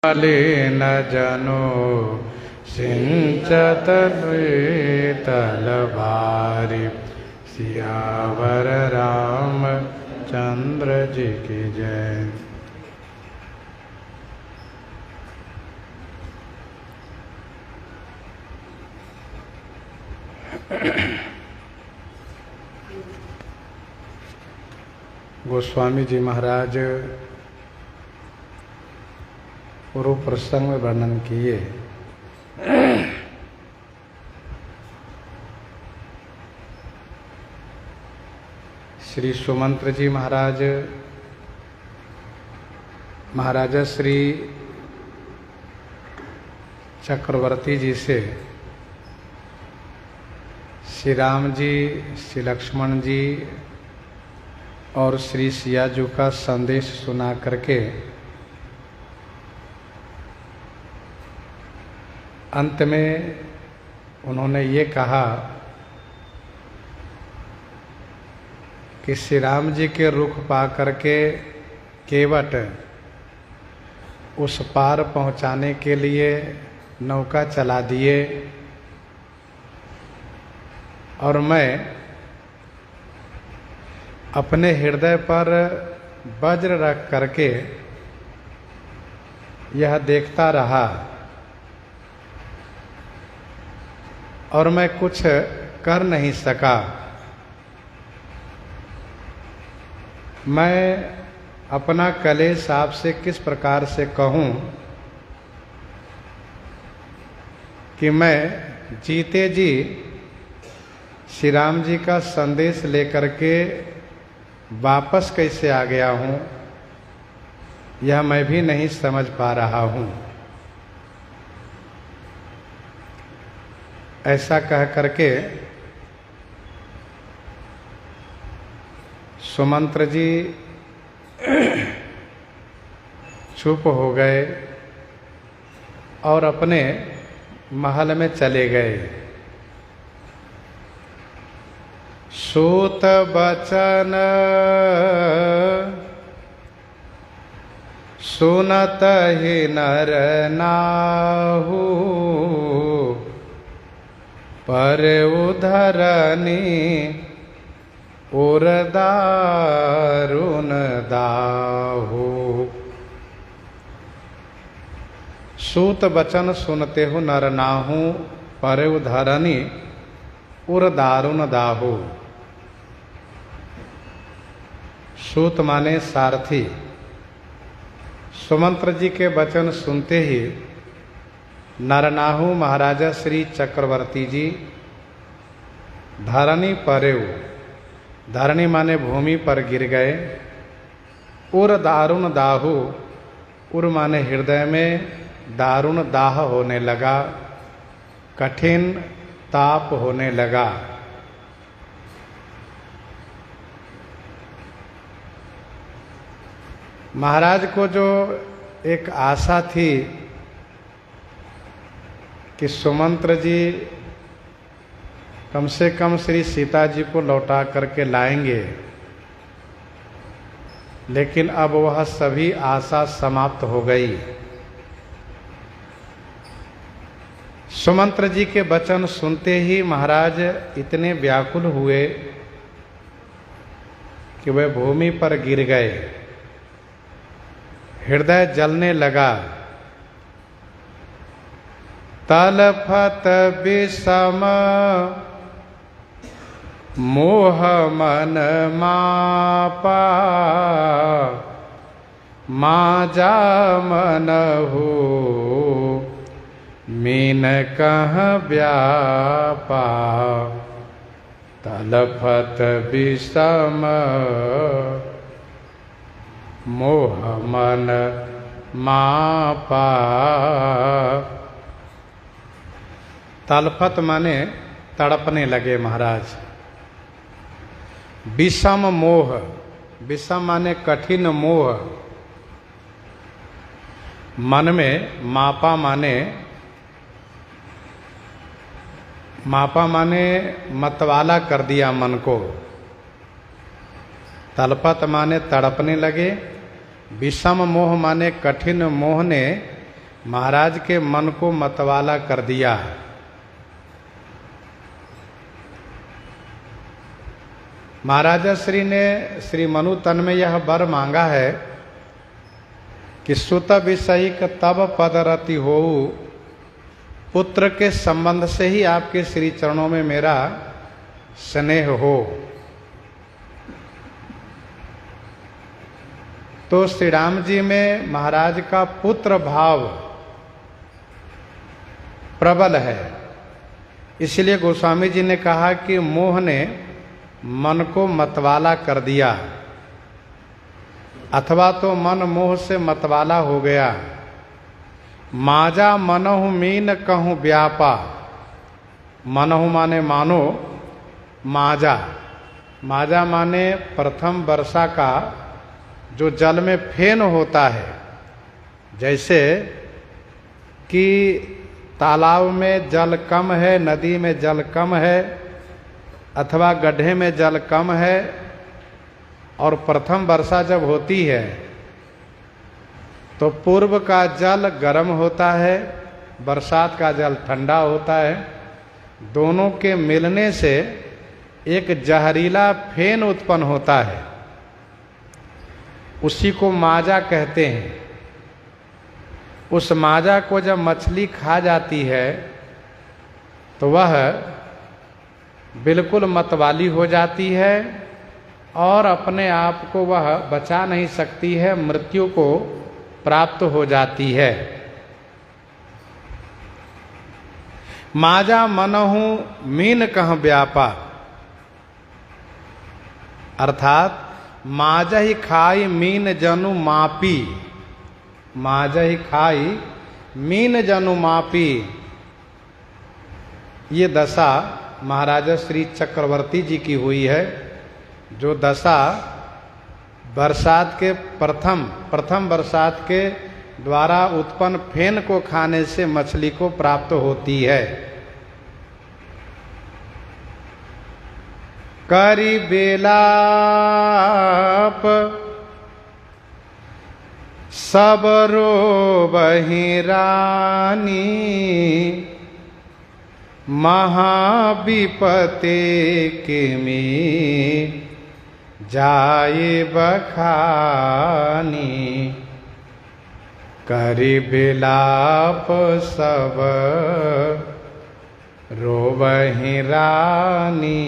कालेन जनो सिंचत तलवारि सियावर राम चंद्र जी की जय। गोस्वामी जी महाराज पूर्व प्रसंग में वर्णन किए। श्री सुमंत्र जी महाराज महाराजा श्री चक्रवर्ती जी से श्री राम जी, श्री लक्ष्मण जी और श्री सियाजू का संदेश सुना करके अंत में उन्होंने ये कहा कि श्री राम जी के रुख पा करके केवट उस पार पहुंचाने के लिए नौका चला दिए और मैं अपने हृदय पर वज्र रख करके यह देखता रहा और मैं कुछ कर नहीं सका। मैं अपना कलेश आपसे किस प्रकार से कहूं कि मैं जीते जी श्री राम जी का संदेश लेकर के वापस कैसे आ गया हूं, यह मैं भी नहीं समझ पा रहा हूं। ऐसा कह करके सुमंत्र जी चुप हो गए और अपने महल में चले गए। सूत बचन सुनत ही नर नाहु, पर उधरनी उर दारुन दाहु। सूत बचन सुनते हो नर नाहु, पर उधरनी उर दारुन दाहु। सूत माने सारथी। सुमंत्र जी के वचन सुनते ही नरनाहु महाराजा श्री चक्रवर्ती जी धरणी परेव, धरणी माने भूमि पर गिर गए। उर दारुण दाहु, उर माने हृदय में दारुण दाह होने लगा, कठिन ताप होने लगा। महाराज को जो एक आशा थी कि सुमंत्र जी कम से कम श्री सीता जी को लौटा करके लाएंगे, लेकिन अब वह सभी आशा समाप्त हो गई। सुमंत्र जी के वचन सुनते ही महाराज इतने व्याकुल हुए कि वे भूमि पर गिर गए। हृदय जलने लगा। तलफत विषम मोह मन मापा, माजा मन हो मीन कह व्यापा। तलफत विषम मोह मन मापा। तलफत माने तड़पने लगे महाराज। विषम मोह, विषम माने कठिन मोह। मन में मापा माने मतवाला कर दिया मन को। तलपत माने तड़पने लगे, विषम मोह माने कठिन मोह ने महाराज के मन को मतवाला कर दिया। महाराजा श्री ने श्री मनु तन में यह वर मांगा है कि सुत विषयिक तब पदरति हो, पुत्र के संबंध से ही आपके श्री चरणों में मेरा स्नेह हो। तो श्री राम जी में महाराज का पुत्र भाव प्रबल है। इसलिए गोस्वामी जी ने कहा कि मोह ने मन को मतवाला कर दिया, अथवा तो मन मोह से मतवाला हो गया। माजा मनहु मीन कहूँ व्यापा, मनहु माने मानो, माजा माजा माने प्रथम वर्षा का जो जल में फेन होता है। जैसे कि तालाब में जल कम है, नदी में जल कम है, अथवा गड्ढे में जल कम है, और प्रथम वर्षा जब होती है तो पूर्व का जल गर्म होता है, बरसात का जल ठंडा होता है। दोनों के मिलने से एक जहरीला फेन उत्पन्न होता है, उसी को माजा कहते हैं। उस माजा को जब मछली खा जाती है तो वह बिल्कुल मतवाली हो जाती है और अपने आप को वह बचा नहीं सकती है, मृत्यु को प्राप्त हो जाती है। माजा मनहु मीन कह व्यापा, अर्थात माजा ही खाई मीन जनु मापी, माजा ही खाई मीन जनु मापी। ये दशा महाराजा श्री चक्रवर्ती जी की हुई है, जो दशा बरसात के प्रथम बरसात के द्वारा उत्पन्न फेन को खाने से मछली को प्राप्त होती है। करी बेलाप सब रोबहि रानी, महाविपते के में जाए बखानी। करी बिलाप सब रोबहि रानी,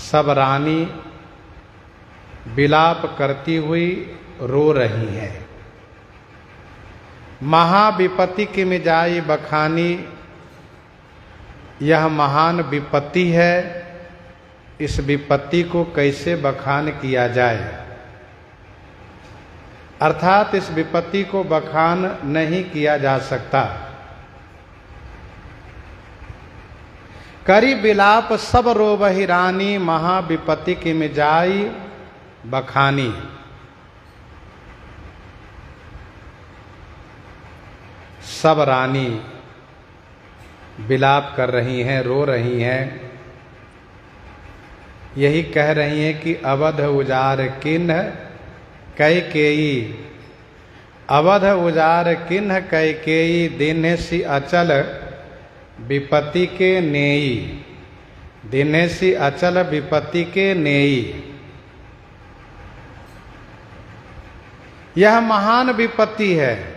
सब रानी बिलाप करती हुई रो रही है। महाविपत्ति की मिजाई बखानी, यह महान विपत्ति है, इस विपत्ति को कैसे बखान किया जाए। अर्थात इस विपत्ति को बखान नहीं किया जा सकता। करी बिलाप सब रोबहि रानी, महाविपत्ति की मिजाई बखानी। सब रानी बिलाप कर रही हैं, रो रही हैं, यही कह रही हैं कि अवध उजार किन्ह कैकेयी, अवध उजार किन्ह कैकेयी, दिन्ह सी अचल विपत्ति के नेई, दिन्ह सी अचल विपत्ति के नेई। यह महान विपत्ति है,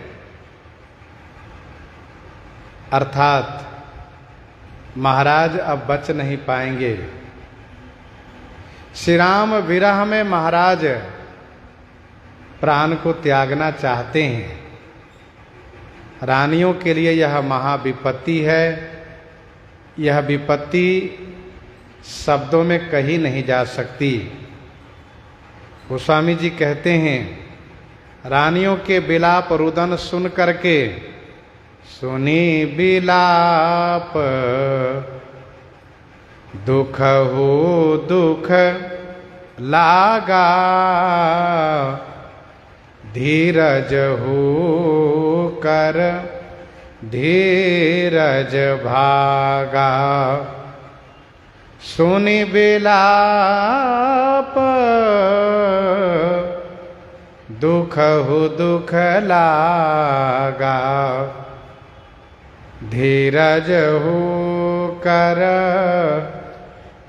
अर्थात महाराज अब बच नहीं पाएंगे। श्री राम विरह में महाराज प्राण को त्यागना चाहते हैं। रानियों के लिए यह महाविपत्ति है। यह विपत्ति शब्दों में कही नहीं जा सकती। गोस्वामी जी कहते हैं, रानियों के बिलाप रुदन सुन करके, सुनी बिलाप दुख हो दुख लागा, धीरज हो कर धीरज भागा। सुनी बिलाप दुखहु दुख लागा, धीरज हो कर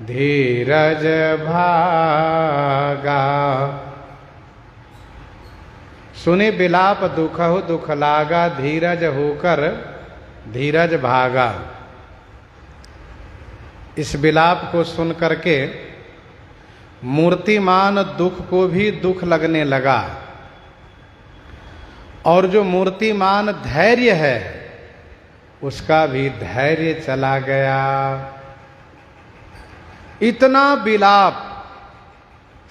धीरज भागा। सुने बिलाप दुखहु दुख लागा, धीरज होकर धीरज भागा। इस विलाप को सुन करके मूर्तिमान दुख को भी दुख लगने लगा, और जो मूर्तिमान धैर्य है उसका भी धैर्य चला गया। इतना विलाप,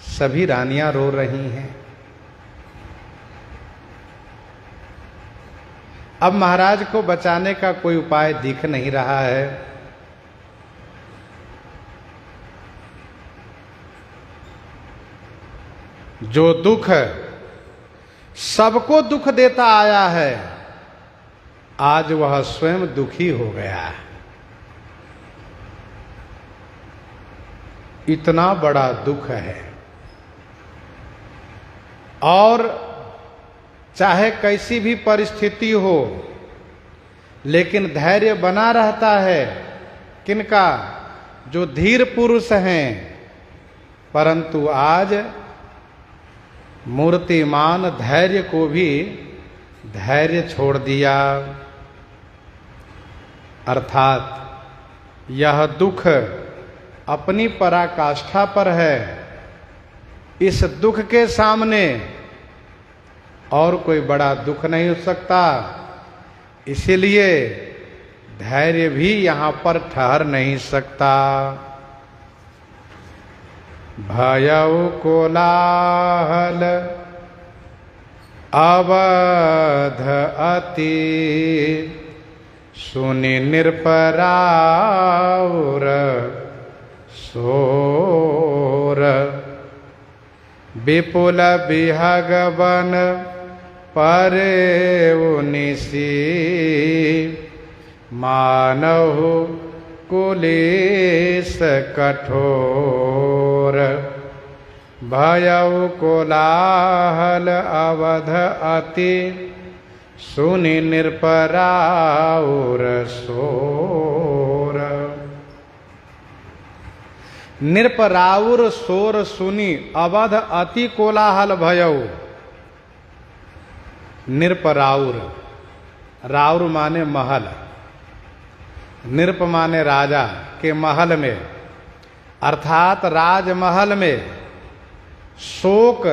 सभी रानियां रो रही हैं। अब महाराज को बचाने का कोई उपाय दिख नहीं रहा है। जो दुख सबको दुख देता आया है, आज वह स्वयं दुखी हो गया। इतना बड़ा दुख है, और चाहे कैसी भी परिस्थिति हो, लेकिन धैर्य बना रहता है। किनका? जो धीर पुरुष हैं। परंतु आज मूर्तिमान धैर्य को भी धैर्य छोड़ दिया। अर्थात यह दुख अपनी पराकाष्ठा पर है। इस दुख के सामने और कोई बड़ा दुख नहीं हो सकता, इसीलिए धैर्य भी यहां पर ठहर नहीं सकता। भयउ कोलाहल अवध अति, सुनि निरपराउर सोर। विपुल बिहग बन परे निसी, मानहु कुलेश कठोर। भयउ कोलाहल अवध अति, सुनि निरपराउर सोर। निरपराउर सोर सुनि अवध अति कोलाहल भयउ। निरपराउर, राउर माने महल, निरप माने राजा के महल में, अर्थात राजमहल में शोक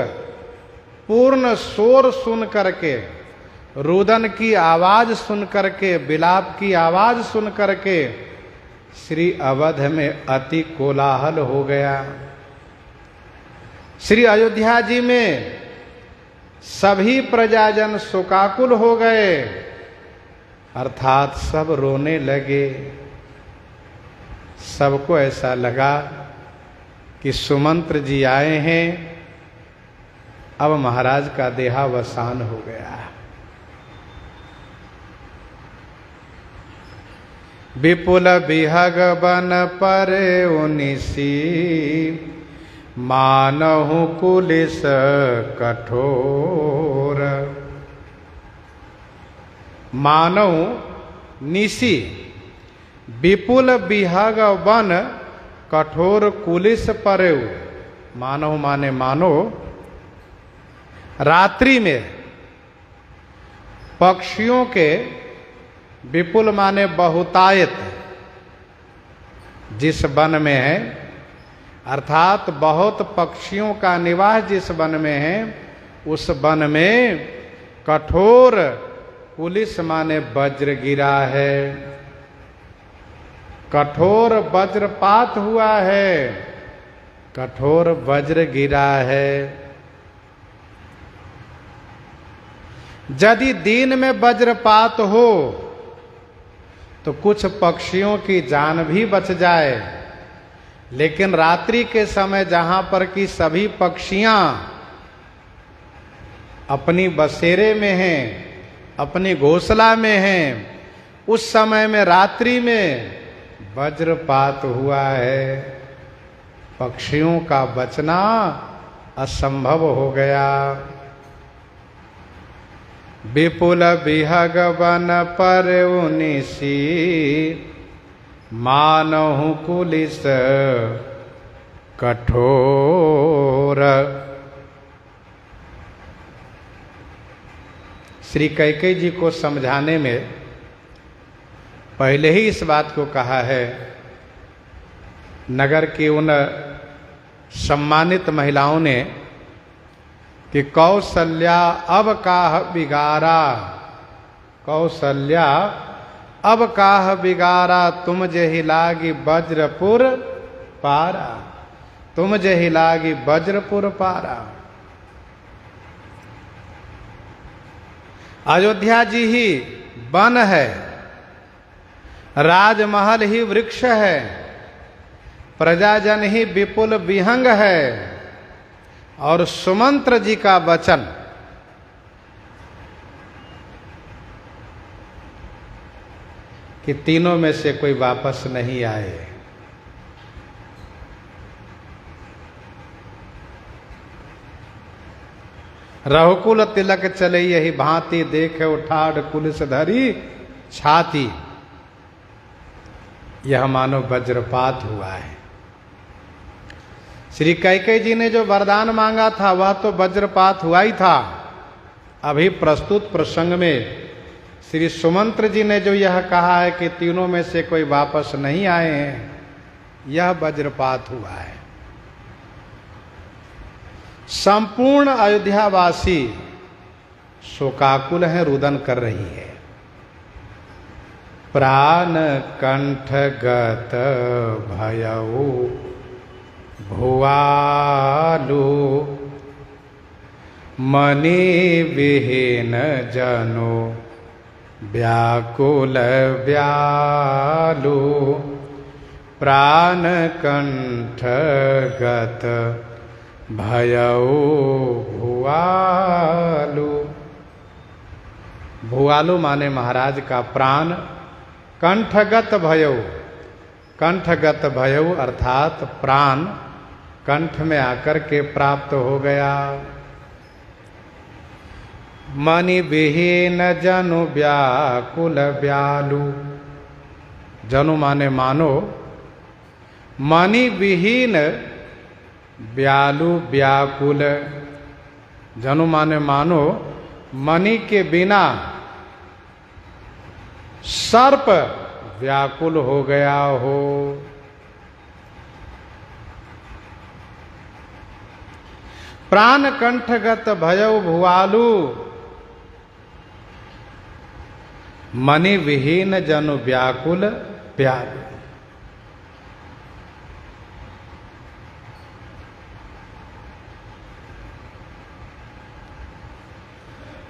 पूर्ण शोर सुन करके, रुदन की आवाज सुन करके, विलाप की आवाज सुन करके श्री अवध में अति कोलाहल हो गया। श्री अयोध्या जी में सभी प्रजाजन शोकाकुल हो गए, अर्थात सब रोने लगे। सबको ऐसा लगा कि सुमंत्र जी आए हैं, अब महाराज का देहावसान हो गया। विपुल बिहग बन परे उनिसी, मानहु कुलिस कठोर। मानव निसी, विपुल बिहग बन कठोर कुलिस परेउ। मानव माने मानो, रात्रि में पक्षियों के, विपुल माने बहुतायत, जिस वन में है, अर्थात बहुत पक्षियों का निवास जिस वन में है, उस वन में कठोर पुलिस माने वज्र गिरा है। कठोर वज्रपात हुआ है, कठोर वज्र गिरा है। यदि दिन में वज्रपात हो तो कुछ पक्षियों की जान भी बच जाए, लेकिन रात्रि के समय जहां पर कि सभी पक्षियां अपनी बसेरे में हैं, अपनी घोंसला में हैं, उस समय में रात्रि में वज्रपात हुआ है। पक्षियों का बचना असंभव हो गया। विपुल विहग बन पर उनिसी, मानहु कुलिस कठोर। श्री कैकेयी जी को समझाने में पहले ही इस बात को कहा है, नगर की उन सम्मानित महिलाओं ने, कि कौसल्या अब काह बिगारा, कौसल्या अब काह बिगारा, तुम जेहि लागी वज्रपुर पारा, तुम जेहि लागी वज्रपुर पारा। अयोध्या जी ही वन है, राजमहल ही वृक्ष है, प्रजाजन ही विपुल विहंग है, और सुमंत्र जी का वचन कि तीनों में से कोई वापस नहीं आए। रघुकुल तिलक चले यही भांति, देखे उठाड़ कुलिस धरी छाती। यह मानो वज्रपात हुआ है। श्री कैकेयी जी ने जो वरदान मांगा था वह तो वज्रपात हुआ ही था। अभी प्रस्तुत प्रसंग में श्री सुमंत्र जी ने जो यह कहा है कि तीनों में से कोई वापस नहीं आए हैं, यह वज्रपात हुआ है। संपूर्ण अयोध्यावासी शोकाकुल है, रुदन कर रही है। प्राण कंठगत भयउ भुआलु, मणि विहीन जनो व्याकुल व्यालु। प्राण कंठगत भयउ भुआलु। भुआलु माने महाराज का प्राण, कंठगत भयउ, कंठगत भयउ अर्थात प्राण कंठ में आकर के प्राप्त हो गया। मणि विहीन जनु व्याकुल व्यालु। जनु माने मानो, मणि विहीन व्यालु व्याकुल। जनु माने मानो, मणि के बिना सर्प व्याकुल हो गया हो। प्राण कंठगत भयउ भुआलु, मणि विहीन जनु व्याकुल व्यालु।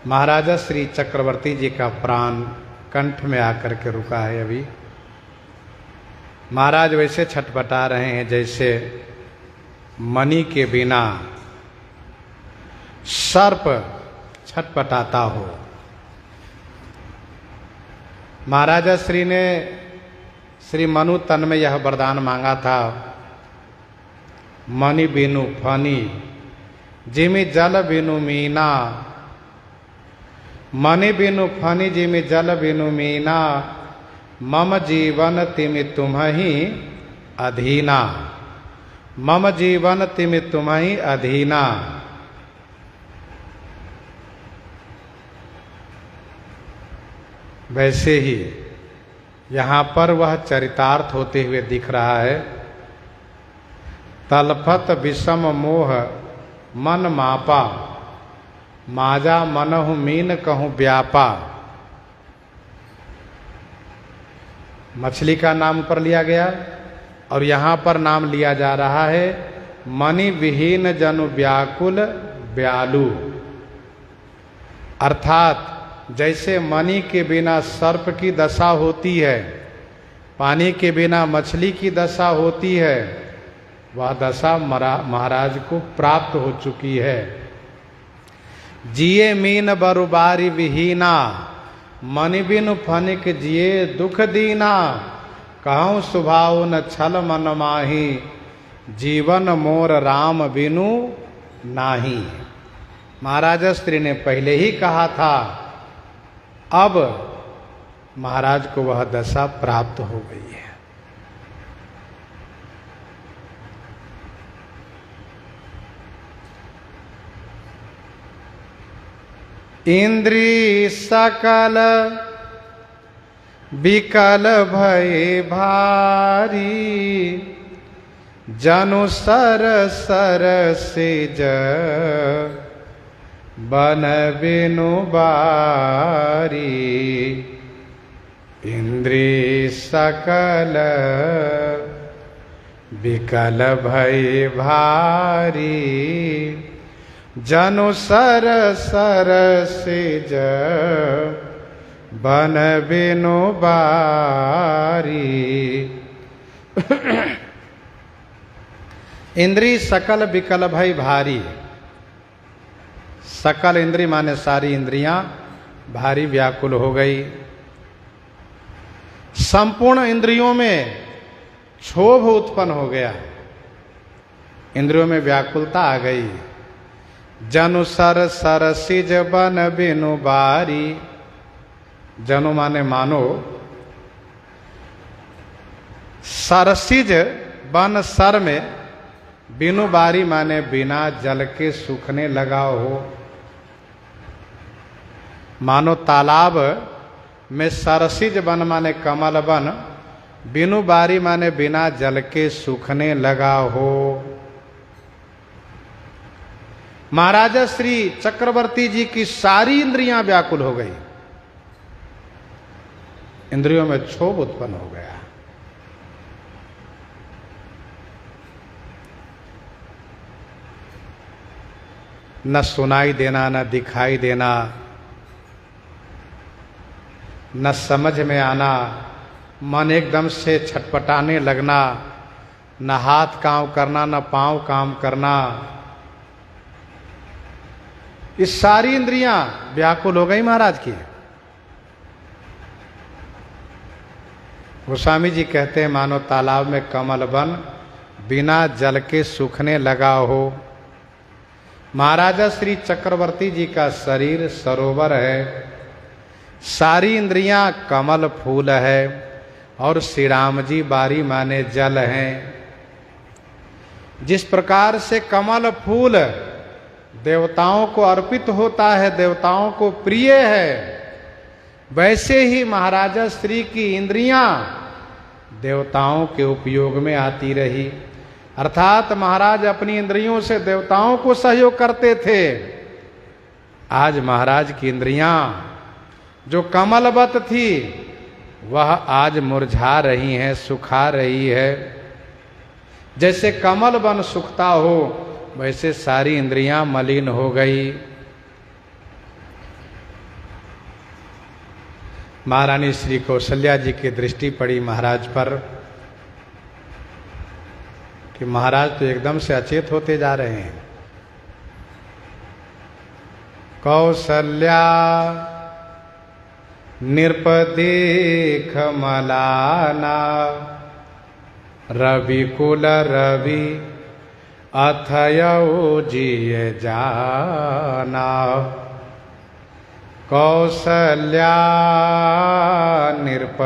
महाराजा श्री चक्रवर्ती जी का प्राण कंठ में आकर के रुका है। अभी महाराज वैसे छटपटा रहे हैं जैसे मणि के बिना सर्प छटपटाता हो। महाराजा श्री ने श्री मनु तन में यह वरदान मांगा था, मणि बिनु फनी जिमि जल बिनु मीना। मणि बिनु फनी जिमि जल बिनु मीना, मम जीवन तिमि तुम्हि अधीना। मम जीवन तिमि तुम्हि अधीना। वैसे ही यहाँ पर वह चरितार्थ होते हुए दिख रहा है। तलफत विषम मोह मन मापा, माजा मनहु मीन कहूँ व्यापा। मछली का नाम पर लिया गया और यहाँ पर नाम लिया जा रहा है मणि विहीन जनु व्याकुल व्यालु। अर्थात जैसे मणि के बिना सर्प की दशा होती है, पानी के बिना मछली की दशा होती है, वह दशा महाराज को प्राप्त हो चुकी है। जिए मीन बरुबारी विहीना, मणि बिनु फनिक जिए दुख दीना। कहूँ सुभाव न छल मन माही, जीवन मोर राम बिनु नाही। महाराजा स्त्री ने पहले ही कहा था अब महाराज को वह दशा प्राप्त हो गई है। इंद्री सकल विकल भय भारी, जनु सर सर सिज बन बिनु बारी। इंद्री सकल विकल भय भारी, जनु सर सर सिज बन बिनु बारी। इंद्री सकल विकल भय भारी। सकल इंद्री माने सारी इंद्रियां भारी व्याकुल हो गई। संपूर्ण इंद्रियों में क्षोभ उत्पन्न हो गया, इंद्रियों में व्याकुलता आ गई। जनु सर सर सिज बन बिनु बारी। जनु माने मानो, सरसिज बन सर में, बिनु बारी माने बिना जल के सूखने लगा हो। मानो तालाब में सरसिज बन माने कमल बन, बिनु बारी माने बिना जल के सूखने लगा हो। महाराजा श्री चक्रवर्ती जी की सारी इंद्रियां व्याकुल हो गई, इंद्रियों में क्षोभ उत्पन्न हो गया। न सुनाई देना, न दिखाई देना, न समझ में आना, मन एकदम से छटपटाने लगना, न हाथ काम करना, न पांव काम करना। ये सारी इंद्रियां व्याकुल हो गई महाराज की। गोस्वामी जी कहते हैं मानो तालाब में कमल बन बिना जल के सूखने लगा हो। महाराजा श्री चक्रवर्ती जी का शरीर सरोवर है, सारी इंद्रियां कमल फूल है, और श्री राम जी बारी माने जल हैं। जिस प्रकार से कमल फूल देवताओं को अर्पित होता है, देवताओं को प्रिय है, वैसे ही महाराजा श्री की इंद्रियां देवताओं के उपयोग में आती रही। अर्थात महाराज अपनी इंद्रियों से देवताओं को सहयोग करते थे। आज महाराज की इंद्रियां जो कमलवत थी, वह आज मुरझा रही हैं, सुखा रही है। जैसे कमल वन सूखता हो, वैसे सारी इंद्रियां मलिन हो गई। महारानी श्री कौशल्या जी की दृष्टि पड़ी महाराज पर कि महाराज तो एकदम से अचेत होते जा रहे हैं। कौशल्या नृपदेख मलाना, रवि कुल रवि अथयो जिय जाना। कौशल्या नृप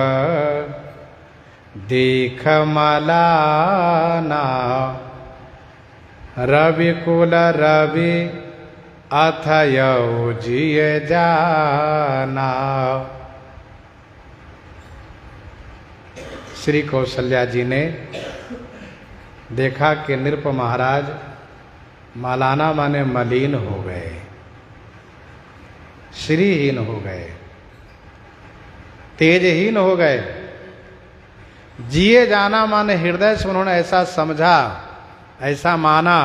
देख मलाना, रवि कुल रवि अथयो जिय जाना। श्री कौशल्या जी ने देखा कि नृप महाराज मलाना माने मलिन हो गए, श्रीहीन हो गए, तेजहीन हो गए। जिए जाना माने हृदय से उन्होंने ऐसा समझा, ऐसा माना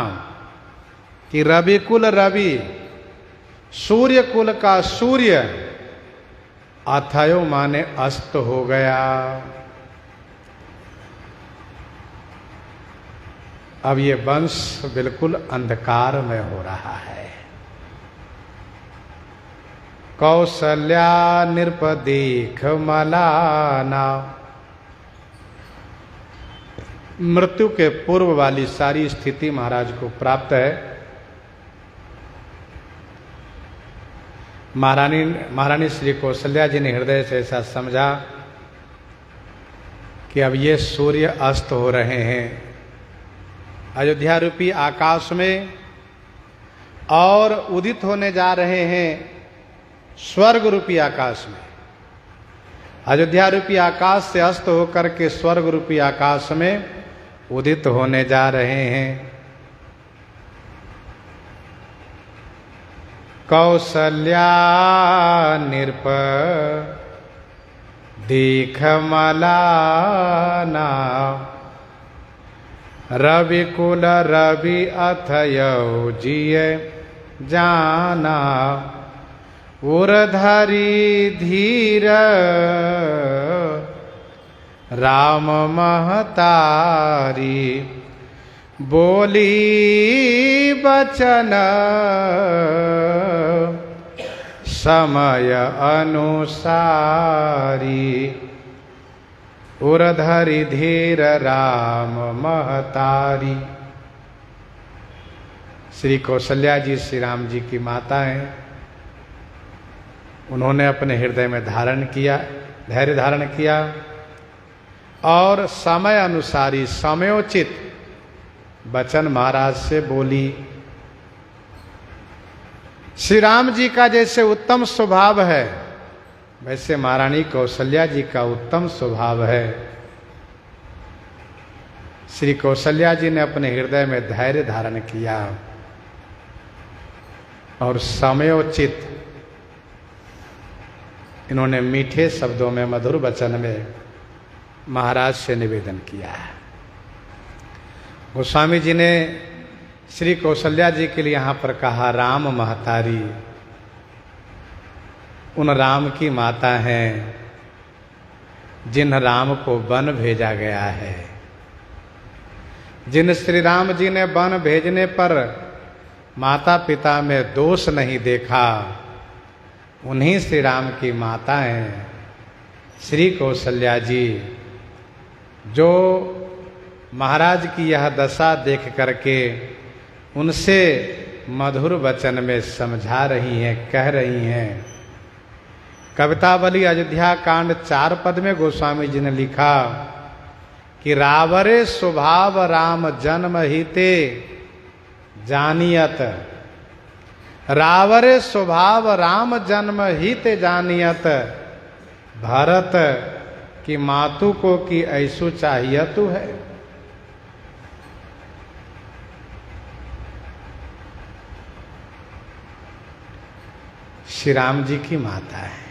कि रवि कुल रवि, सूर्य कुल का सूर्य, अथयो माने अस्त हो गया। अब ये वंश बिल्कुल अंधकार में हो रहा है। कौशल्या नृप देख मलाना, मृत्यु के पूर्व वाली सारी स्थिति महाराज को प्राप्त है। महारानी श्री कौशल्या जी ने हृदय से ऐसा समझा कि अब ये सूर्य अस्त हो रहे हैं अयोध्या रूपी आकाश में और उदित होने जा रहे हैं स्वर्ग रूपी आकाश में। अयोध्या रूपी आकाश से अस्त होकर के स्वर्ग रूपी आकाश में उदित होने जा रहे हैं। कौसल्या नृप दीख मलाना रवि कुल रवि अथयौ जिय जाना उरधरी धीर राम महतारी बोली बचन समय अनुसारी उरधरी धीर राम महतारी। श्री कौशल्या जी श्री राम जी की माता हैं। उन्होंने अपने हृदय में धैर्य धारण किया और समय अनुसारी समयोचित वचन महाराज से बोली। श्री राम जी का जैसे उत्तम स्वभाव है वैसे महारानी कौशल्या जी का उत्तम स्वभाव है। श्री कौशल्या जी ने अपने हृदय में धैर्य धारण किया और समयोचित इन्होंने मीठे शब्दों में मधुर वचन में महाराज से निवेदन किया है। गोस्वामी जी ने श्री कौशल्या जी के लिए यहाँ पर कहा राम महतारी। उन राम की माता हैं जिन राम को वन भेजा गया है। जिन श्री राम जी ने वन भेजने पर माता पिता में दोष नहीं देखा उन्हीं श्री राम की माता हैं श्री कौशल्या जी, जो महाराज की यह दशा देख करके उनसे मधुर वचन में समझा रही हैं, कह रही हैं। कवितावली अयोध्या कांड 4 पद में गोस्वामी जी ने लिखा कि रावरे स्वभाव राम जन्म हिते जानियत। रावरे स्वभाव राम जन्म हिते जानियत। भरत की मातु को की ऐसु चाहिए तू है। श्री राम जी की माता है।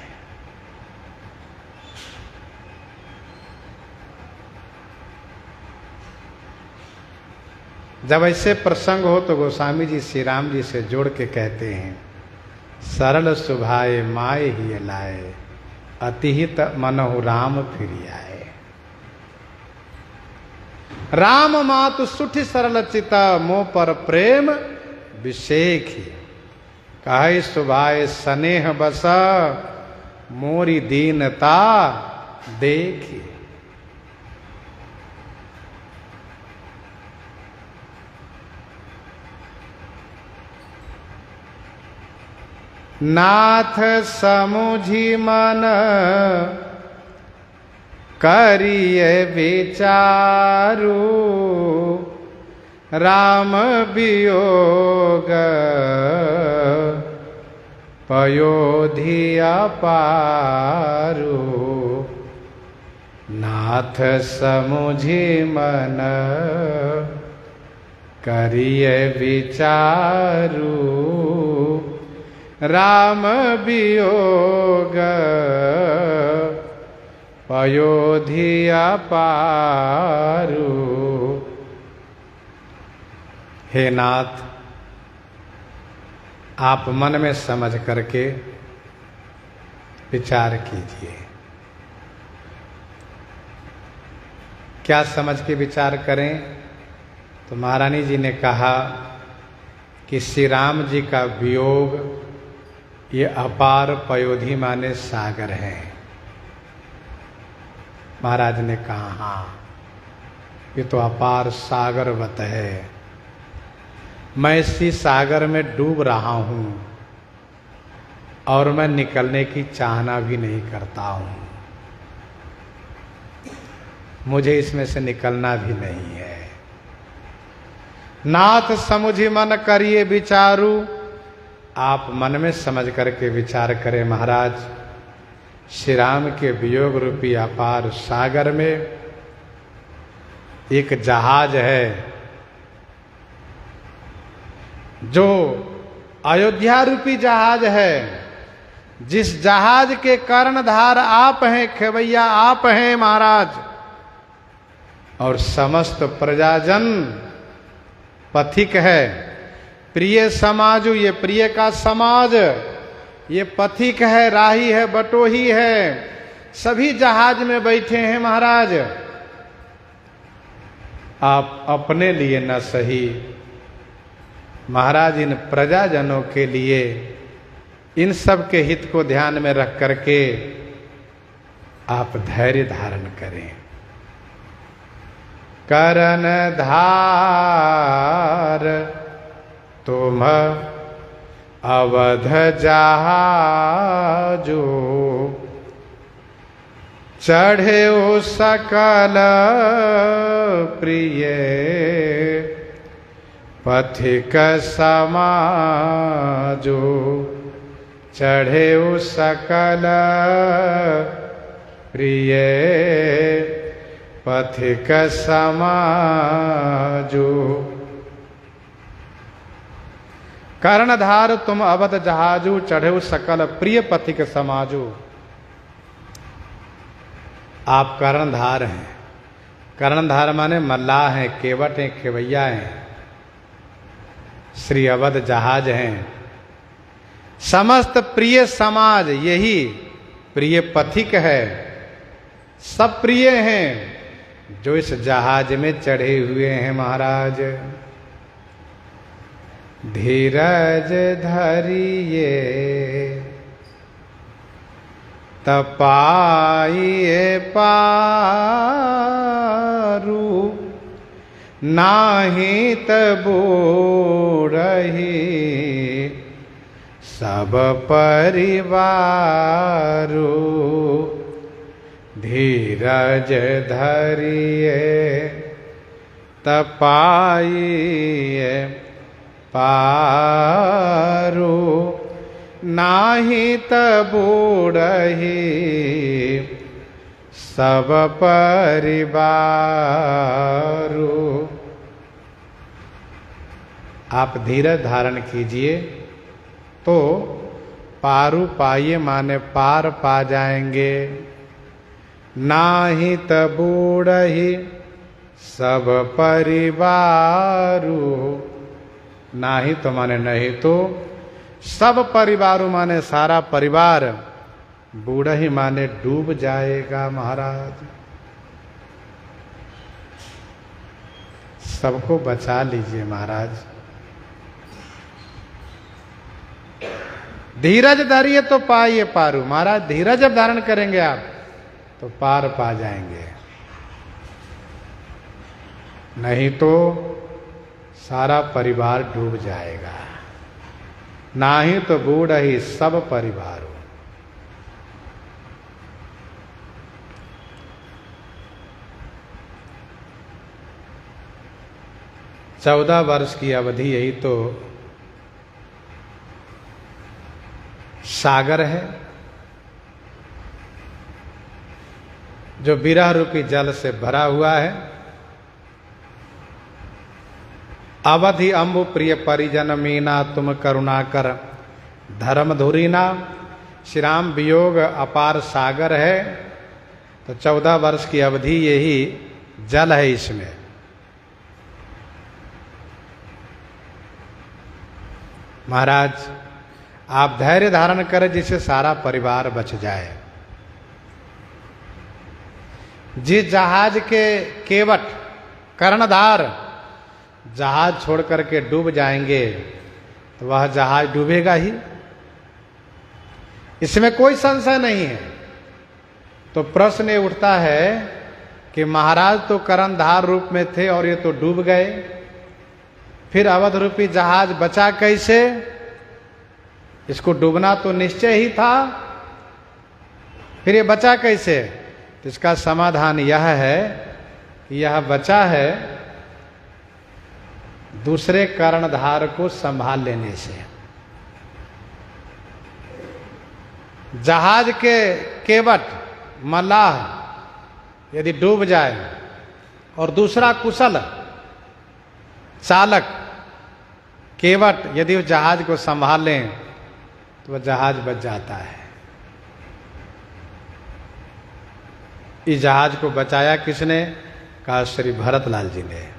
जब ऐसे प्रसंग हो तो गोस्वामी जी श्री राम जी से जोड़ के कहते हैं सरल सुभाए माए ही लाए अतिहित मनहु राम फिर आए। राम मातु सुठि सरल चिता मोह पर प्रेम विषेखी। कहे सुभाए स्नेह बसा मोरी दीनता देखी। नाथ समुझी मन करिए विचारू राम वियोग पयोधिया पारू। नाथ समुझी मन करिए विचारू राम वियोग पयोधिया पारू। हे नाथ, आप मन में समझ करके विचार कीजिए। क्या समझ के विचार करें? तो महारानी जी ने कहा कि श्री राम जी का वियोग ये अपार पयोधि माने सागर है। महाराज ने कहा हाँ, ये तो अपार सागरवत है। मैं इसी सागर में डूब रहा हूं। और मैं निकलने की चाहना भी नहीं करता हूं। मुझे इसमें से निकलना भी नहीं है। नाथ समुझि मन करिए विचारू। आप मन में समझ करके विचार करें महाराज। श्री राम के वियोग रूपी अपार सागर में एक जहाज है जो अयोध्या रूपी जहाज है। जिस जहाज के कर्णधार आप हैं, खेवैया आप हैं महाराज। और समस्त प्रजाजन पथिक है। प्रिय समाजु, ये प्रिय का समाज, ये पथिक है, राही है, बटोही है, सभी जहाज में बैठे हैं महाराज। आप अपने लिए न सही महाराज, इन प्रजाजनों के लिए, इन सब के हित को ध्यान में रख करके आप धैर्य धारण करें। करन धार तुम अवध जहाजो, चढ़े ओ सकल प्रिय पथिक समाजो। चढ़े ओ सकल प्रिय पथिक समाजो। कर्णधार तुम अवध जहाजू, चढ़े सकल प्रिय पथिक समाजो। आप कर्णधार हैं। कर्णधार माने मल्लाह हैं, केवट हैं, खेवैया हैं, श्री अवध जहाज हैं। समस्त प्रिय समाज, यही प्रिय पथिक है, सब प्रिय हैं जो इस जहाज में चढ़े हुए हैं महाराज। धीरज धरिए तपाइए पारू, नाही तबोरही सब परिवारू। धीरज धरिए तपाइए पारू, नाही तबूढ़ही सब परिवारू। आप धीरज धारण कीजिए तो पारू पाइए माने पार पा जाएंगे। नाही तबूढ़ही सब परिवारू। नाही तो माने नहीं तो, सब परिवारों माने सारा परिवार, बूढ़ा ही माने डूब जाएगा महाराज। सबको बचा लीजिए महाराज। धीरज धरिए तो पाइए पारू। महाराज धीरज जब धारण करेंगे आप तो पार पा जाएंगे, नहीं तो सारा परिवार डूब जाएगा। नाही तो बूढ़ा ही सब परिवार। 14 वर्ष की अवधि यही तो सागर है जो विरह रूपी जल से भरा हुआ है। अवधि अम्बु प्रिय परिजन मीना तुम करुणाकर धर्म धुरीना। श्री राम वियोग अपार सागर है, तो 14 वर्ष की अवधि यही जल है इसमें। महाराज आप धैर्य धारण करें जिससे सारा परिवार बच जाए। जिस जहाज के केवट कर्णधार जहाज छोड़ करके डूब जाएंगे तो वह जहाज डूबेगा ही, इसमें कोई संशय नहीं है। तो प्रश्न ये उठता है कि महाराज तो कर्णधार रूप में थे और ये तो डूब गए, फिर अवध रूपी जहाज बचा कैसे? इसको डूबना तो निश्चय ही था, फिर ये बचा कैसे? तो इसका समाधान यह है कि यह बचा है दूसरे कर्णधार को संभाल लेने से। जहाज के केवट मल्लाह यदि डूब जाए और दूसरा कुशल चालक केवट यदि उस जहाज को संभाल लें तो वह जहाज बच जाता है। इस जहाज को बचाया किसने? कहा श्री भरतलाल जी ने।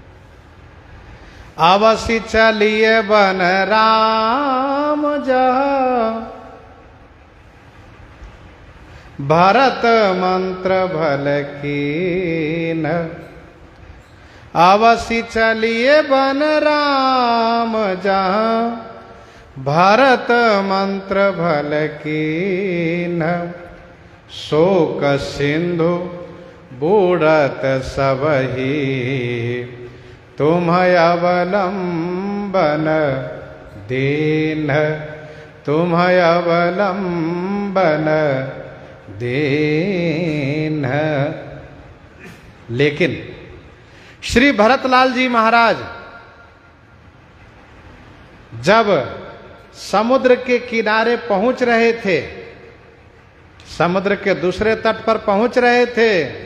अवश्य चलिए बन राम जहाँ, भरत मंत्र भल कीन। अवश्य चलिए बन राम जहाँ, भरत मंत्र भल कीन। शोक सिंधु बूढ़त सबही, तुम अवलंबन दीन। तुम अवलंबन दीन। लेकिन श्री भरतलाल जी महाराज जब समुद्र के किनारे पहुंच रहे थे, समुद्र के दूसरे तट पर पहुंच रहे थे,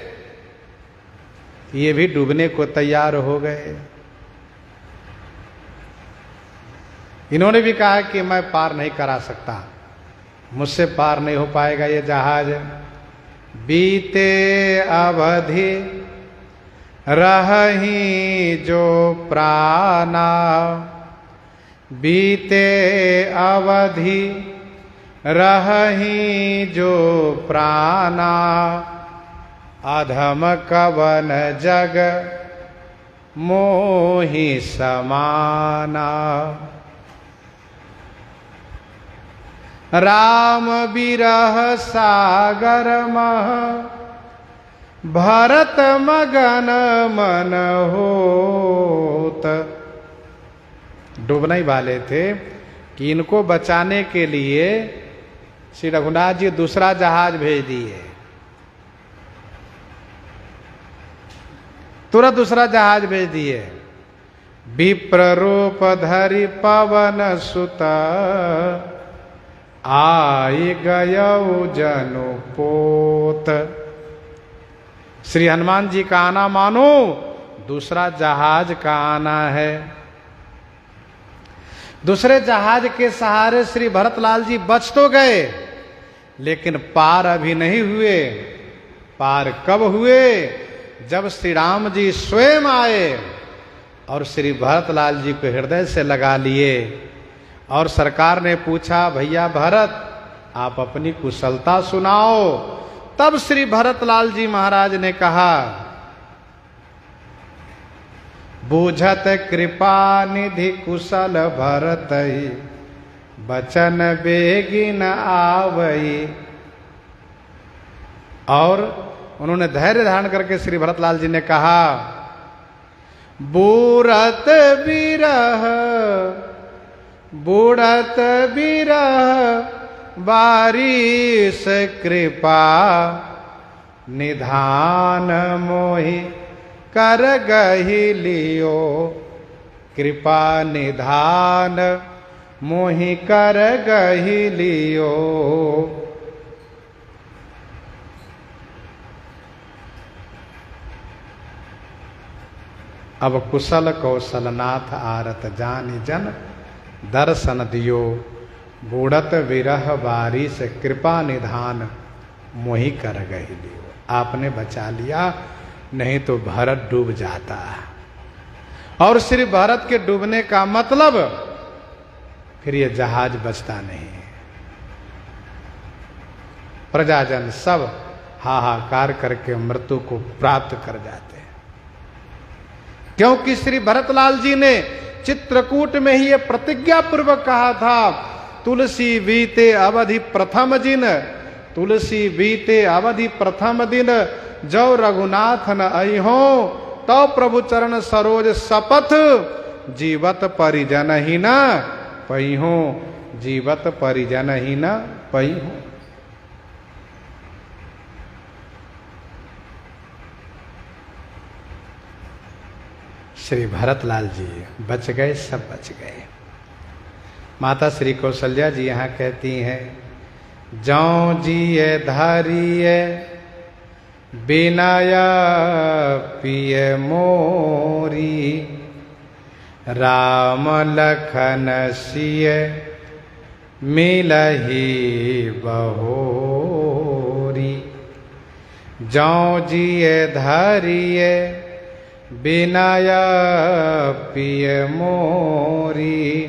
ये भी डूबने को तैयार हो गए। इन्होंने भी कहा कि मैं पार नहीं करा सकता, मुझसे पार नहीं हो पाएगा ये जहाज। बीते अवधि रही जो प्राणा, बीते अवधि रही जो प्राणा। अधम कवन जग मोहि समाना। राम बिरह सागर मह, भरत मगन मन होत। डूबने ही वाले थे कि इनको बचाने के लिए श्री रघुनाथ जी दूसरा जहाज भेज दिए। तुरंत दूसरा जहाज भेज दिए। विप्र रूप धरि पवन सुत, आई गयौ जनु पोत। श्री हनुमान जी का आना मानो दूसरा जहाज का आना है। दूसरे जहाज के सहारे श्री भरतलाल जी बच तो गए, लेकिन पार अभी नहीं हुए। पार कब हुए? जब श्री राम जी स्वयं आए और श्री भरतलाल जी को हृदय से लगा लिए और सरकार ने पूछा, भैया भरत आप अपनी कुशलता सुनाओ। तब श्री भरतलाल जी महाराज ने कहा, बूझत कृपा निधि कुशल भरतई, बचन बेगिन आवई। और उन्होंने धैर्य धारण करके श्री भरतलाल जी ने कहा, बूढ़त बिरह बूढ़त बिरह बारिश कृपा, निधान मोहि कर गहि लियो। कृपा निधान मोहि कर गहि लियो। अब कुशल कौशलनाथ आरत जानि जन, दर्शन दियो। बूढ़त विरह बारिश कृपा निधान मोहि कर गहि लियो। आपने बचा लिया, नहीं तो भरत डूब जाता। और श्री भरत के डूबने का मतलब फिर ये जहाज बचता नहीं। प्रजाजन सब हाहाकार करके मृत्यु को प्राप्त कर जाते हैं, क्योंकि श्री भरतलाल जी ने चित्रकूट में ही ये प्रतिज्ञा पूर्वक कहा था, तुलसी बीते अवधि प्रथम दिन, तुलसी बीते अवधि प्रथम दिन, जो रघुनाथ न अइहो, तो प्रभु चरण सरोज शपथ, जीवत परिजन ही न पइहो। जीवत परिजन ही न पई हो। श्री भरतलाल जी बच गए, सब बच गए। माता श्री कौशल्या जी यहाँ कहती हैं, जौ जिए धारिये बिनाया पिए मोरी, राम लखन सिय मिलही बहोरी। जौ जिए धारिये बिनाया पिय मोरी,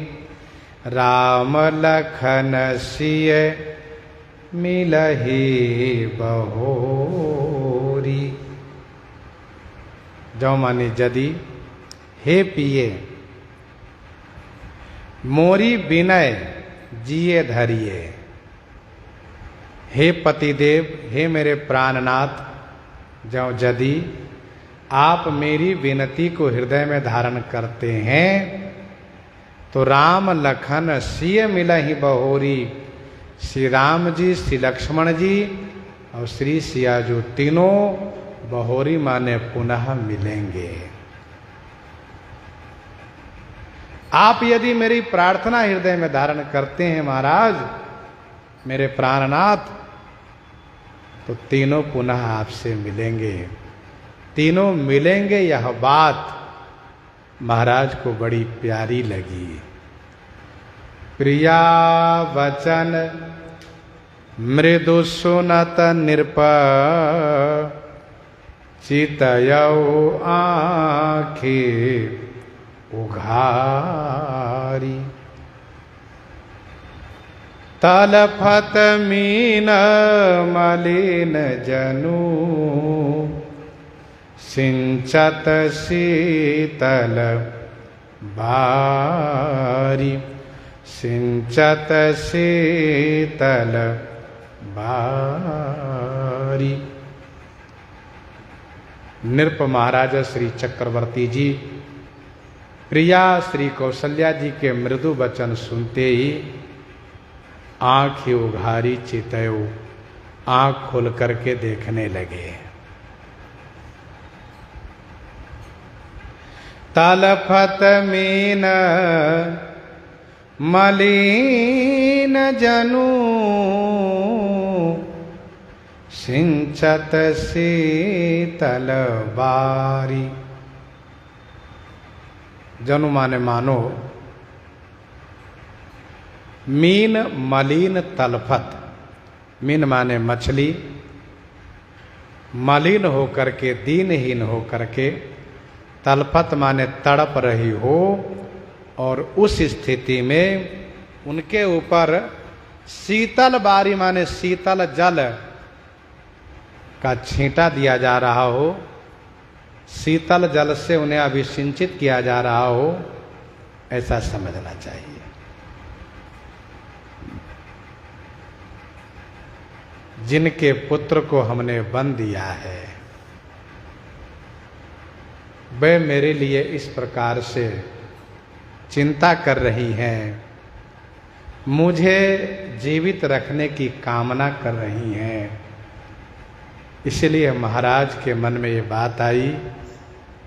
राम लखन सिय मिलही बहोरी। जौ माने यदि, हे पिए, मोरी विनय जिए धरिए। हे पतिदेव, हे मेरे प्राणनाथ, जौ यदि आप मेरी विनती को हृदय में धारण करते हैं तो राम लखन सिय मिलहि बहोरी। श्री राम जी, श्री लक्ष्मण जी और श्री सियाजू तीनों बहोरी माने पुनः मिलेंगे। आप यदि मेरी प्रार्थना हृदय में धारण करते हैं महाराज, मेरे प्राणनाथ, तो तीनों पुनः आपसे मिलेंगे। तीनों मिलेंगे, यह बात महाराज को बड़ी प्यारी लगी। प्रिया वचन मृदु सुनत नृप, चितयौ आँखि उघारी। तलफत मीन मलिन जनु, सिंचत शीतल बारी। सिंचत शीतल बारी। नृप महाराज श्री चक्रवर्ती जी प्रिया श्री कौशल्या जी के मृदु वचन सुनते ही आँख उघारी, चितयो, आँख खोल करके देखने लगे। तलफत मीन मलिन जनु, सिंचत शीतल बारी। जनु माने मानो, मीन मलिन तलफत। मीन माने मछली, मलिन होकर के, दीनहीन होकर के, तलफत माने तड़प रही हो, और उस स्थिति में उनके ऊपर शीतल बारी माने शीतल जल का छींटा दिया जा रहा हो, शीतल जल से उन्हें अभिसिंचित किया जा रहा हो, ऐसा समझना चाहिए। जिनके पुत्र को हमने बन दिया है, वे मेरे लिए इस प्रकार से चिंता कर रही हैं, मुझे जीवित रखने की कामना कर रही हैं। इसलिए महाराज के मन में ये बात आई,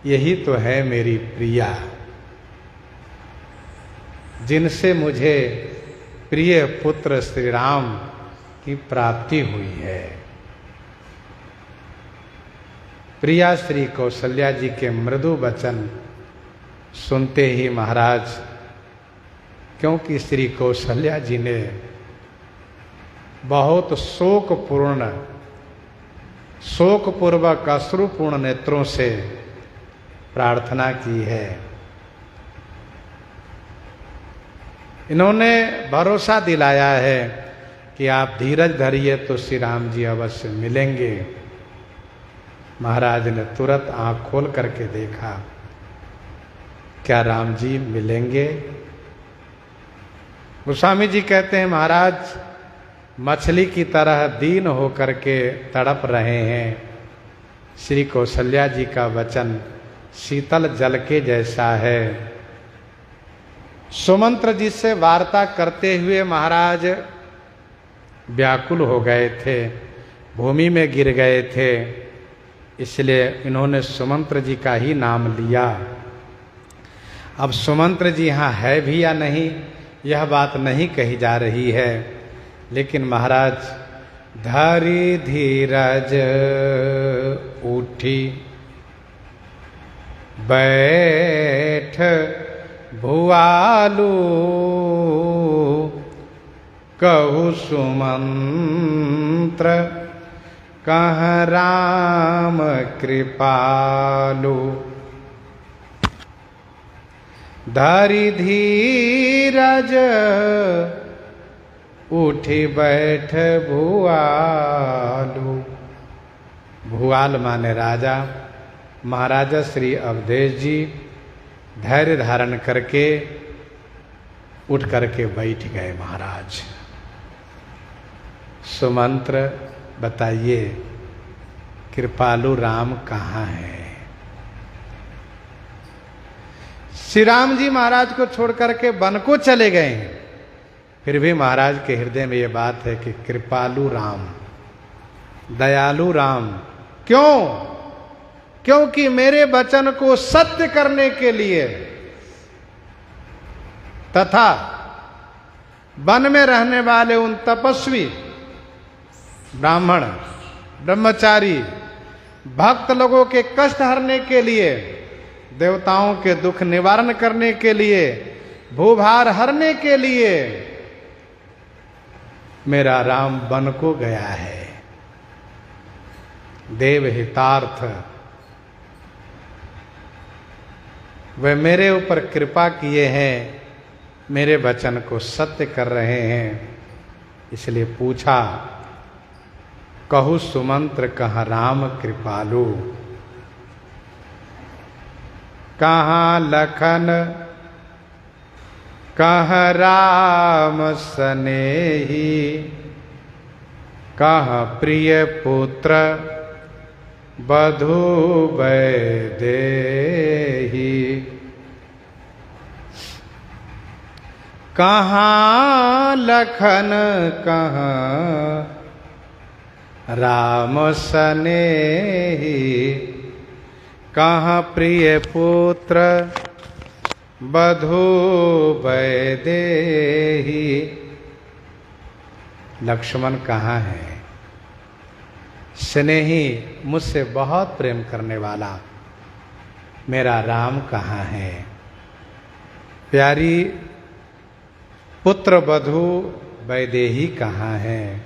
यही तो है मेरी प्रिया, जिनसे मुझे प्रिय पुत्र श्री राम की प्राप्ति हुई है। प्रिया श्री कौशल्या जी के मृदु वचन सुनते ही महाराज, क्योंकि श्री कौशल्या जी ने बहुत शोकपूर्वक अश्रुपूर्ण नेत्रों से प्रार्थना की है। इन्होंने भरोसा दिलाया है कि आप धीरज धरिए तो श्री राम जी अवश्य मिलेंगे। महाराज ने तुरंत आंख खोल करके देखा, क्या राम जी मिलेंगे? गोस्वामी जी कहते हैं, महाराज मछली की तरह दीन होकर के तड़प रहे हैं। श्री कौशल्या जी का वचन शीतल जल के जैसा है, सुमंत्र जी से वार्ता करते हुए महाराज व्याकुल हो गए थे, भूमि में गिर गए थे, इसलिए इन्होंने सुमंत्र जी का ही नाम लिया। अब सुमंत्र जी यहाँ है भी या नहीं यह बात नहीं कही जा रही है, लेकिन महाराज धरि धीरज उठी बैठ भुआलू कहु सुमंत्र कह राम कृपालु। धरि धीरज उठी बैठ भुआलु। भुआल माने राजा। महाराजा श्री अवधेश जी धैर्य धारण करके उठ करके बैठ गए। महाराज सुमंत्र बताइए कृपालु राम कहाँ है? श्री राम जी महाराज को छोड़ करके वन को चले गए हैं, फिर भी महाराज के हृदय में यह बात है कि कृपालु राम, दयालु राम। क्यों? क्योंकि मेरे वचन को सत्य करने के लिए तथा वन में रहने वाले उन तपस्वी ब्राह्मण ब्रह्मचारी भक्त लोगों के कष्ट हरने के लिए, देवताओं के दुख निवारण करने के लिए, भूभार हरने के लिए मेरा राम वन को गया है। देव हितार्थ वे मेरे ऊपर कृपा किए हैं, मेरे वचन को सत्य कर रहे हैं, इसलिए पूछा कहु सुमंत्र कहाँ राम कृपालु। कहाँ लखन कहाँ राम सनेही, कहाँ प्रिय पुत्र बधु वैदेही। कहाँ लखन कहाँ राम सनेही, कहाँ प्रिय पुत्र बधु वैदेही। लक्ष्मण कहाँ है? स्नेही मुझसे बहुत प्रेम करने वाला मेरा राम कहाँ है? प्यारी पुत्र बधु वैदेही कहाँ है?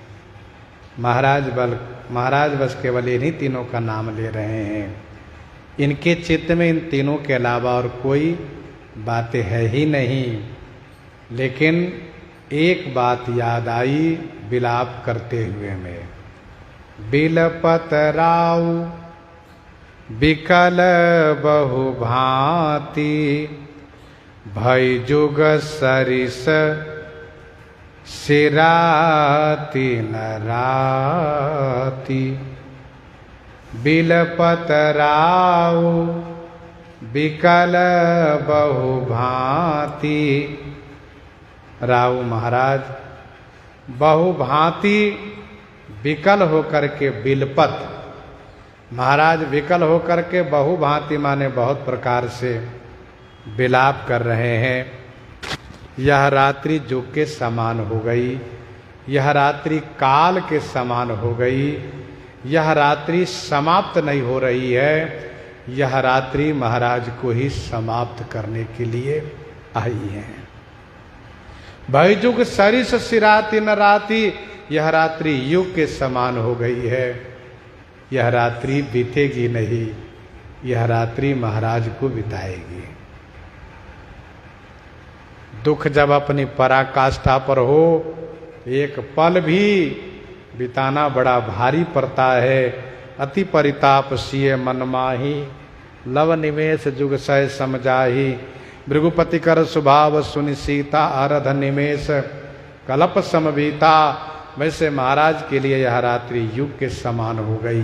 महाराज बस केवल इन्हीं तीनों का नाम ले रहे हैं। इनके चित्त में इन तीनों के अलावा और कोई बातें है ही नहीं। लेकिन एक बात याद आई विलाप करते हुए में, बिलपत राउ बिकल बहु भांति, भय जुग सरिस सिराती न राती। बिलपत राउ बिकल बहु भांति। राउ महाराज बहु भांति विकल होकर के, बिलपत महाराज विकल होकर के बहु भांति माने बहुत प्रकार से विलाप कर रहे हैं। यह रात्रि जुग के समान हो गई, यह रात्रि काल के समान हो गई, यह रात्रि समाप्त नहीं हो रही है, यह रात्रि महाराज को ही समाप्त करने के लिए आई है। भयजुग सरिस सिराती न राती, यह रात्रि युग के समान हो गई है, यह रात्रि बीतेगी नहीं, यह रात्रि महाराज को बिताएगी। दुख जब अपनी पराकाष्ठा पर हो, एक पल भी बिताना बड़ा भारी पड़ता है। अति परिताप सिय मन माही, लव निमेष जुग सह समझाही। भृगुपति कर स्वभाव सुनि सीता, आरध निमेष कलप समबीता। वैसे महाराज के लिए यह रात्रि युग के समान हो गई,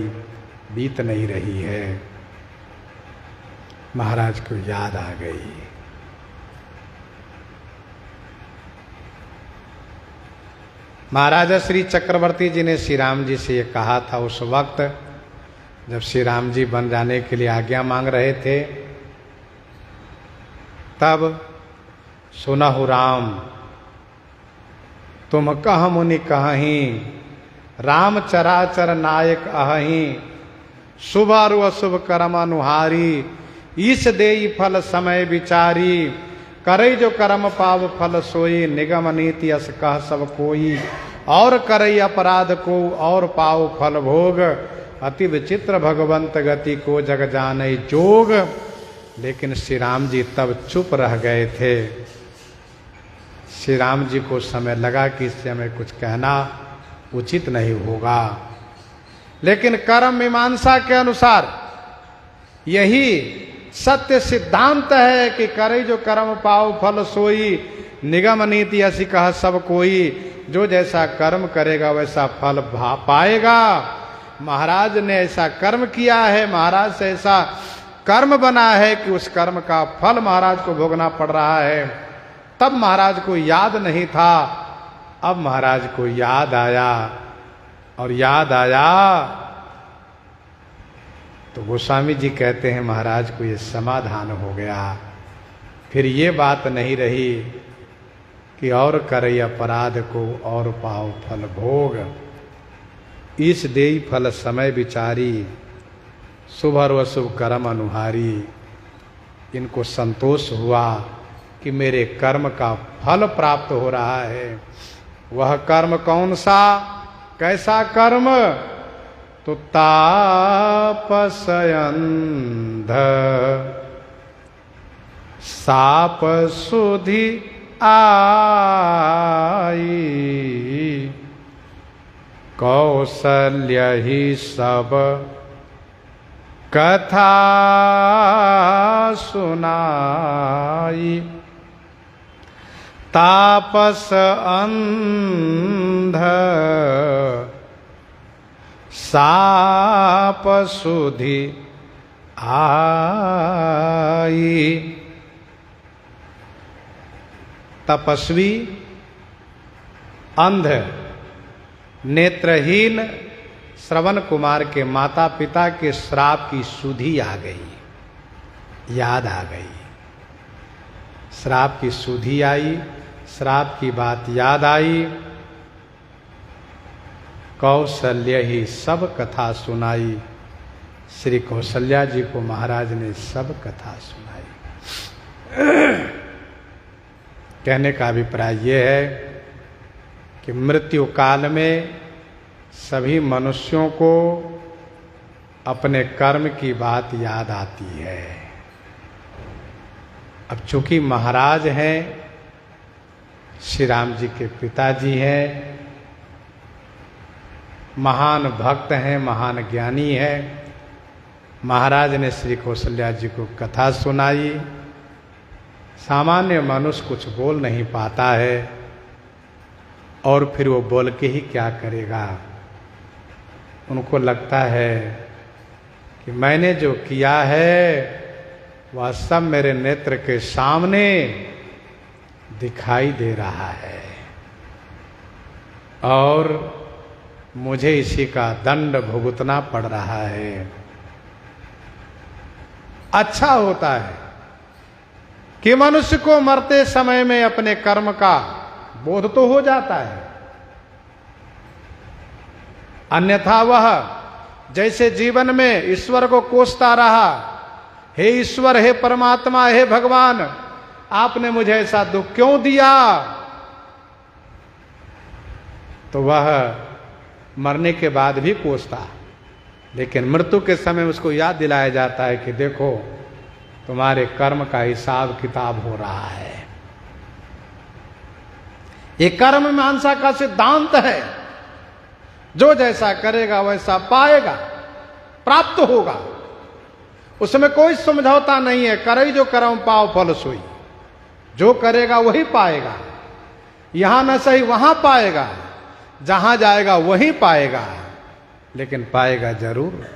बीत नहीं रही है। महाराज को याद आ गई। महाराजा श्री चक्रवर्ती जी ने श्री राम जी से ये कहा था उस वक्त जब श्री राम जी बन जाने के लिए आज्ञा मांग रहे थे। तब सुनहु राम तुम कह मुनि कहीं, राम चराचर नायक अहि, शुभ और अशुभ कर्म अनुहारी, ईश देई फल समय विचारी, करे जो कर्म पाव फल सोई, निगम नीति अस कह सब कोई, और करे अपराध को और पाव फल भोग, अति विचित्र भगवंत गति को जग जाने जोग। लेकिन श्री राम जी तब चुप रह गए थे। श्री राम जी को समय लगा कि इससे हमें कुछ कहना उचित नहीं होगा, लेकिन कर्म मीमांसा के अनुसार यही सत्य सिद्धांत है कि करे जो कर्म पाओ फल सोई, निगम नीति ऐसी कह सब कोई, जो जैसा कर्म करेगा वैसा फल पाएगा। महाराज ने ऐसा कर्म किया है, महाराज से ऐसा कर्म बना है कि उस कर्म का फल महाराज को भोगना पड़ रहा है। तब महाराज को याद नहीं था, अब महाराज को याद आया, और याद आया तो गोस्वामी जी कहते हैं महाराज को ये समाधान हो गया। फिर ये बात नहीं रही कि और करे अपराध को और पाओ फल भोग, ईश देई फल समय विचारी, शुभ और अशुभ कर्म अनुहारी। इनको संतोष हुआ कि मेरे कर्म का फल प्राप्त हो रहा है। वह कर्म कौन सा, कैसा कर्म? तो तापस अंध साप सुधि आई, कौशल्य ही सब कथा सुनाई, तापस अंध साप सुधि आई। तपस्वी अंध नेत्रहीन श्रवण कुमार के माता पिता के श्राप की सुधि आ गई, याद आ गई। श्राप की सुधि आई, श्राप की बात याद आई। कौशल्य ही सब कथा सुनाई, श्री कौशल्या जी को महाराज ने सब कथा सुनाई। कहने का अभिप्राय यह है कि मृत्यु काल में सभी मनुष्यों को अपने कर्म की बात याद आती है। अब चूंकि महाराज हैं, श्री राम जी के पिताजी हैं, महान भक्त हैं, महान ज्ञानी हैं, महाराज ने श्री कौशल्या जी को कथा सुनाई। सामान्य मनुष्य कुछ बोल नहीं पाता है, और फिर वो बोल के ही क्या करेगा। उनको लगता है कि मैंने जो किया है वह सब मेरे नेत्र के सामने दिखाई दे रहा है, और मुझे इसी का दंड भुगतना पड़ रहा है। अच्छा होता है कि मनुष्य को मरते समय में अपने कर्म का बोध तो हो जाता है, अन्यथा वह जैसे जीवन में ईश्वर को कोसता रहा, हे ईश्वर, हे परमात्मा, हे भगवान, आपने मुझे ऐसा दुख क्यों दिया, तो वह मरने के बाद भी कोसता। लेकिन मृत्यु के समय उसको याद दिलाया जाता है कि देखो तुम्हारे कर्म का हिसाब किताब हो रहा है। ये कर्म मीमांसा का सिद्धांत है, जो जैसा करेगा वैसा पाएगा, प्राप्त होगा। उसमें कोई समझौता नहीं है। करे जो कर्म पाओ फल सोई, जो करेगा वही पाएगा। यहां न सही वहां पाएगा, जहां जाएगा वहीं पाएगा, लेकिन पाएगा जरूर।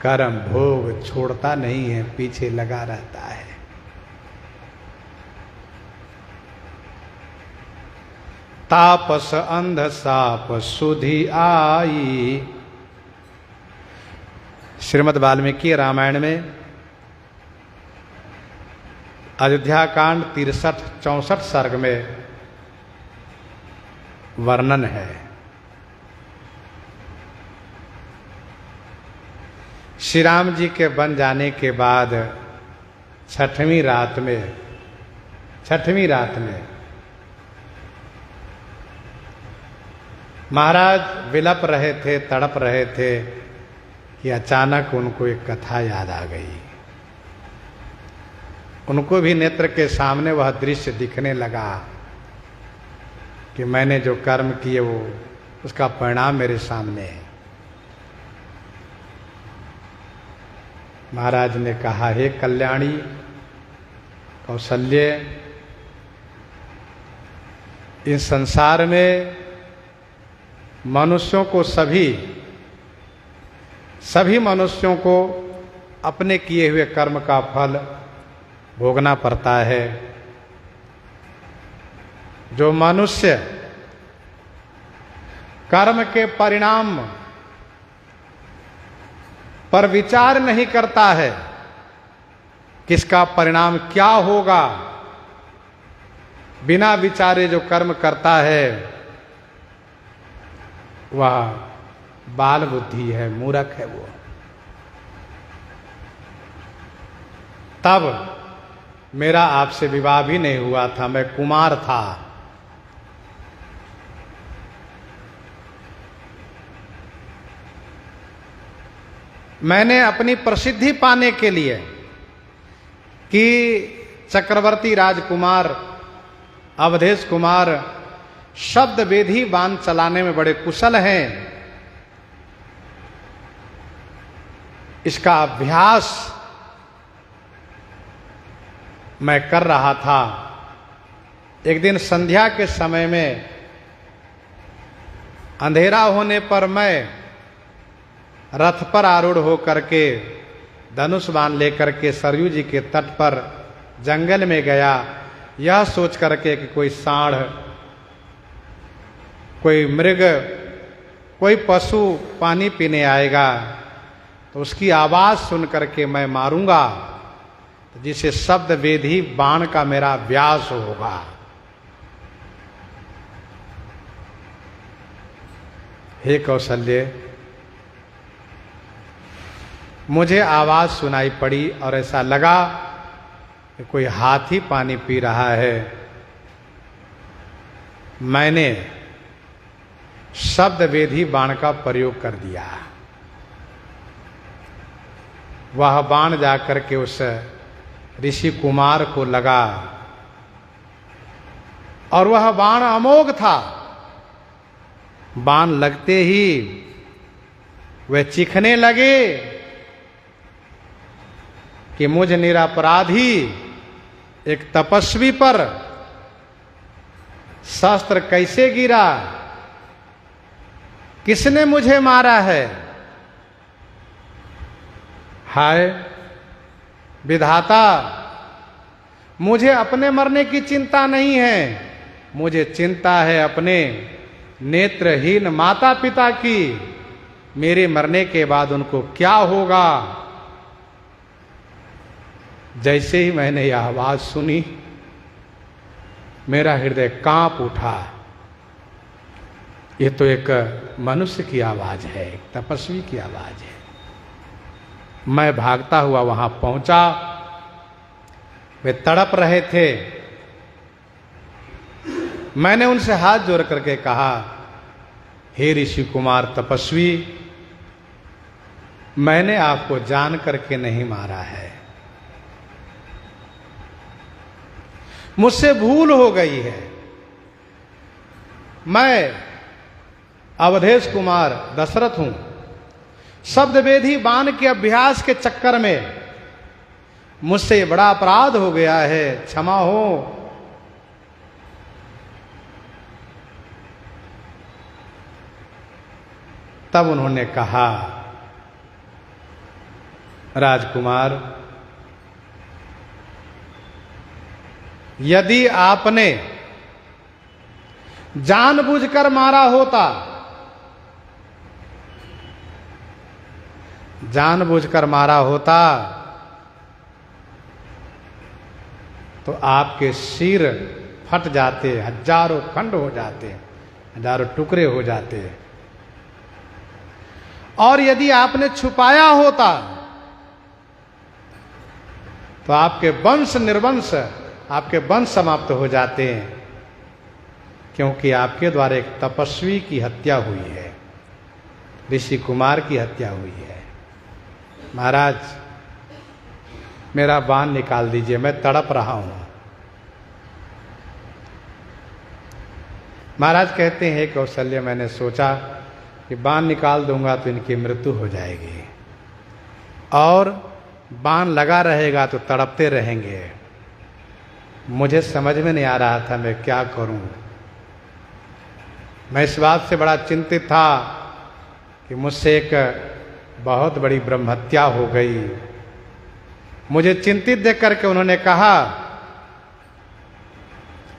कर्म भोग छोड़ता नहीं है, पीछे लगा रहता है। तापस अंध साप सुधि आई। श्रीमद् वाल्मीकि रामायण में अयोध्या कांड 63-64 सर्ग में वर्णन है। श्री राम जी के बन जाने के बाद छठवीं रात में महाराज विलप रहे थे, तड़प रहे थे कि अचानक उनको एक कथा याद आ गई। उनको भी नेत्र के सामने वह दृश्य दिखने लगा कि मैंने जो कर्म किए वो उसका परिणाम मेरे सामने है। महाराज ने कहा, हे कल्याणी कौसल्य, इस संसार में मनुष्यों को सभी मनुष्यों को अपने किए हुए कर्म का फल भोगना पड़ता है। जो मनुष्य कर्म के परिणाम पर विचार नहीं करता है, किसका परिणाम क्या होगा, बिना विचारे जो कर्म करता है, वह बाल बुद्धि है, मूर्ख है वो। तब मेरा आपसे विवाह भी नहीं हुआ था, मैं कुमार था। मैंने अपनी प्रसिद्धि पाने के लिए कि चक्रवर्ती राजकुमार अवधेश कुमार शब्द वेधी बाण चलाने में बड़े कुशल हैं, इसका अभ्यास मैं कर रहा था। एक दिन संध्या के समय में अंधेरा होने पर मैं रथ पर आरूढ़ होकर के धनुष बाण लेकर के सरयू जी के तट पर जंगल में गया, यह सोच करके कि कोई सांड, कोई मृग, कोई पशु पानी पीने आएगा तो उसकी आवाज सुन करके मैं मारूंगा, जिसे शब्द वेधी बाण का मेरा अभ्यास होगा। हे कौशल्य, मुझे आवाज सुनाई पड़ी और ऐसा लगा कि कोई हाथी पानी पी रहा है। मैंने शब्द वेधी बाण का प्रयोग कर दिया। वह बाण जाकर के उस ऋषि कुमार को लगा और वह बाण अमोघ था। बाण लगते ही वे चीखने लगे कि मुझ निरपराधी एक तपस्वी पर शस्त्र कैसे गिरा, किसने मुझे मारा है। हाय विधाता, मुझे अपने मरने की चिंता नहीं है, मुझे चिंता है अपने नेत्रहीन माता पिता की। मेरे मरने के बाद उनको क्या होगा। जैसे ही मैंने यह आवाज सुनी, मेरा हृदय कांप उठा। ये तो एक मनुष्य की आवाज है, एक तपस्वी की आवाज है। मैं भागता हुआ वहां पहुंचा। वे तड़प रहे थे। मैंने उनसे हाथ जोड़ करके कहा, हे ऋषि कुमार तपस्वी, मैंने आपको जान करके नहीं मारा है, मुझसे भूल हो गई है। मैं अवधेश कुमार दशरथ हूं। शब्द वेधी बाण के अभ्यास के चक्कर में मुझसे बड़ा अपराध हो गया है, क्षमा हो। तब उन्होंने कहा, राजकुमार, यदि आपने जानबूझकर मारा होता, जानबूझकर मारा होता, तो आपके सिर फट जाते, हजारों खंड हो जाते, हजारों टुकड़े हो जाते। और यदि आपने छुपाया होता तो आपके वंश निर्वंश, आपके वंश समाप्त हो जाते हैं, क्योंकि आपके द्वारा एक तपस्वी की हत्या हुई है, ऋषि कुमार की हत्या हुई है। महाराज, मेरा बाण निकाल दीजिए, मैं तड़प रहा हूं। महाराज कहते हैं कौशल्य, मैंने सोचा कि बाण निकाल दूंगा तो इनकी मृत्यु हो जाएगी, और बाण लगा रहेगा तो तड़पते रहेंगे। मुझे समझ में नहीं आ रहा था मैं क्या करूं। मैं इस बात से बड़ा चिंतित था कि मुझसे एक बहुत बड़ी ब्रह्महत्या हो गई। मुझे चिंतित देख करके उन्होंने कहा,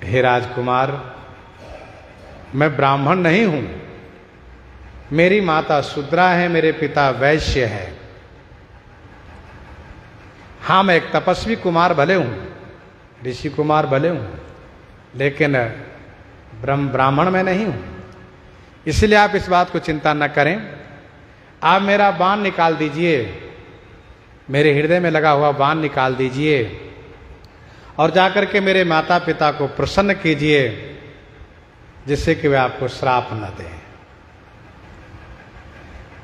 हे राजकुमार, मैं ब्राह्मण नहीं हूं, मेरी माता शूद्रा है, मेरे पिता वैश्य है। हाँ, मैं एक तपस्वी कुमार भले हूं, ऋषि कुमार भले हूं, लेकिन ब्राह्मण मैं नहीं हूं। इसलिए आप इस बात को चिंता न करें। आप मेरा बाण निकाल दीजिए, मेरे हृदय में लगा हुआ बाण निकाल दीजिए, और जाकर के मेरे माता पिता को प्रसन्न कीजिए, जिससे कि वे आपको श्राप न दें।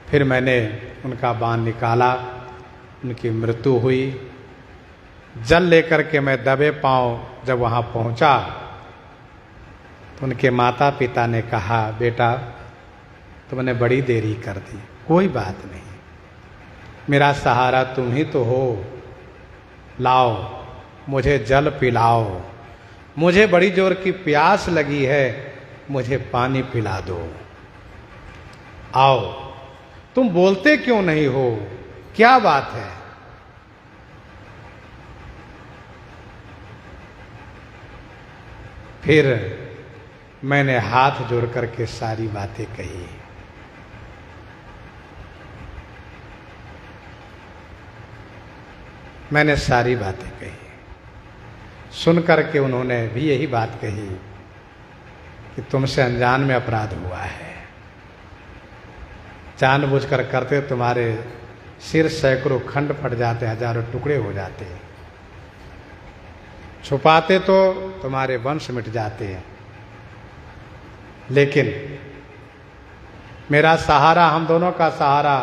फिर मैंने उनका बाण निकाला, उनकी मृत्यु हुई। जल लेकर के मैं दबे पांव जब वहां पहुंचा तो उनके माता पिता ने कहा, बेटा तुमने बड़ी देरी कर दी, कोई बात नहीं, मेरा सहारा तुम ही तो हो, लाओ मुझे जल पिलाओ, मुझे बड़ी जोर की प्यास लगी है, मुझे पानी पिला दो। आओ, तुम बोलते क्यों नहीं हो, क्या बात है? फिर मैंने हाथ जोड़ करके सारी बातें कही। मैंने सारी बातें कही। सुन करके उन्होंने भी यही बात कही कि तुमसे अनजान में अपराध हुआ है, जानबूझकर करते तुम्हारे सिर सैकड़ों खंड फट जाते, हजारों टुकड़े हो जाते, छुपाते तो तुम्हारे वंश मिट जाते हैं। लेकिन मेरा सहारा, हम दोनों का सहारा,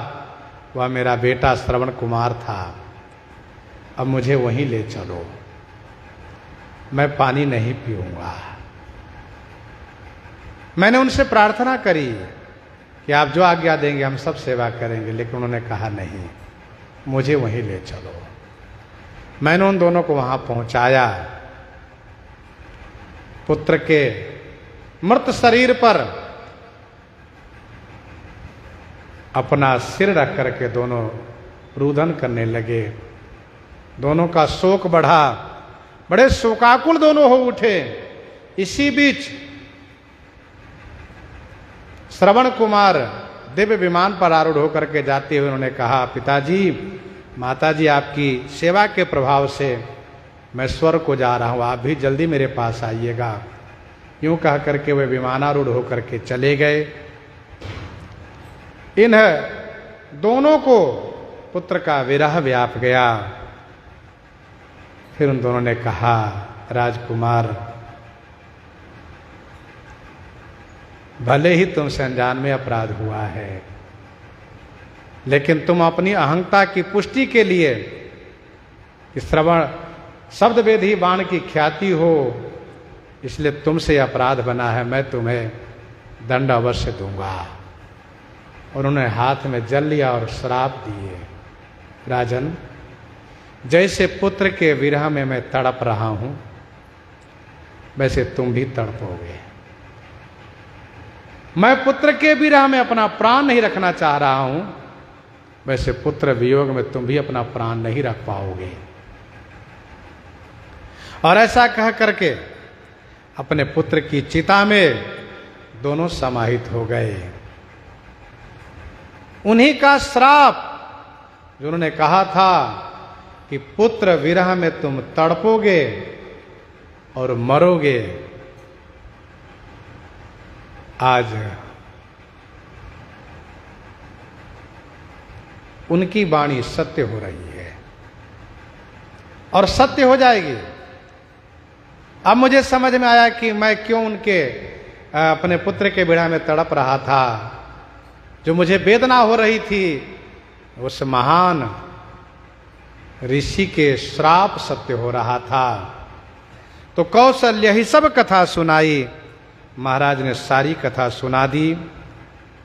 वह मेरा बेटा श्रवण कुमार था। अब मुझे वहीं ले चलो, मैं पानी नहीं पीऊंगा। मैंने उनसे प्रार्थना करी कि आप जो आज्ञा देंगे हम सब सेवा करेंगे, लेकिन उन्होंने कहा नहीं, मुझे वहीं ले चलो। मैंने उन दोनों को वहां पहुंचाया। पुत्र के मृत शरीर पर अपना सिर रख करके दोनों रुदन करने लगे। दोनों का शोक बढ़ा, बड़े शोकाकुल दोनों हो उठे। इसी बीच श्रवण कुमार दिव्य विमान पर आरूढ़ होकर के जाते हुए उन्होंने कहा, पिताजी, माताजी, आपकी सेवा के प्रभाव से मैं स्वर्ग को जा रहा हूं, आप भी जल्दी मेरे पास आइएगा। यूं कह करके वे विमानारूढ़ होकर के चले गए। इन दोनों को पुत्र का विरह व्याप गया। फिर उन दोनों ने कहा, राजकुमार, भले ही तुमसे अनजान में अपराध हुआ है, लेकिन तुम अपनी अहंता की पुष्टि के लिए कि श्रवण शब्द वेदी बाण की ख्याति हो, इसलिए तुमसे अपराध बना है, मैं तुम्हें दंड अवश्य दूंगा। और उन्होंने हाथ में जल लिया और श्राप दिए, राजन, जैसे पुत्र के विरह में मैं तड़प रहा हूं, वैसे तुम भी तड़पोगे। मैं पुत्र के विरह में अपना प्राण नहीं रखना चाह रहा हूं, वैसे पुत्र वियोग में तुम भी अपना प्राण नहीं रख पाओगे। और ऐसा कह करके अपने पुत्र की चिता में दोनों समाहित हो गए। उन्हीं का श्राप जो उन्होंने कहा था कि पुत्र विरह में तुम तड़पोगे और मरोगे, आज उनकी वाणी सत्य हो रही है और सत्य हो जाएगी। अब मुझे समझ में आया कि मैं क्यों उनके अपने पुत्र के विरह में तड़प रहा था। जो मुझे वेदना हो रही थी उस महान ऋषि के श्राप सत्य हो रहा था। तो कौशल्य ही सब कथा सुनाई। महाराज ने सारी कथा सुना दी।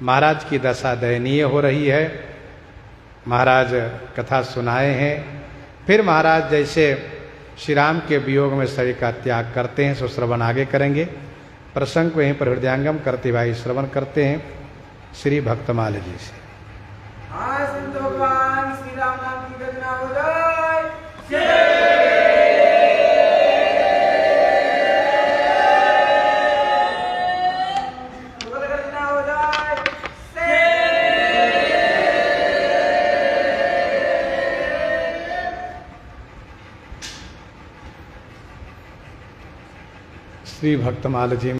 महाराज की दशा दयनीय हो रही है। महाराज कथा सुनाए हैं। फिर महाराज जैसे श्री राम के वियोग में शरीर का त्याग करते हैं, सो श्रवण आगे करेंगे। प्रसंग को यहीं पर हृदयांगम करते भाई श्रवण करते हैं श्री भक्तमाल जी से। भगवान श्री राम नाम की घटना हो जाए। घटना हो जाए। श्री भक्तमाल जी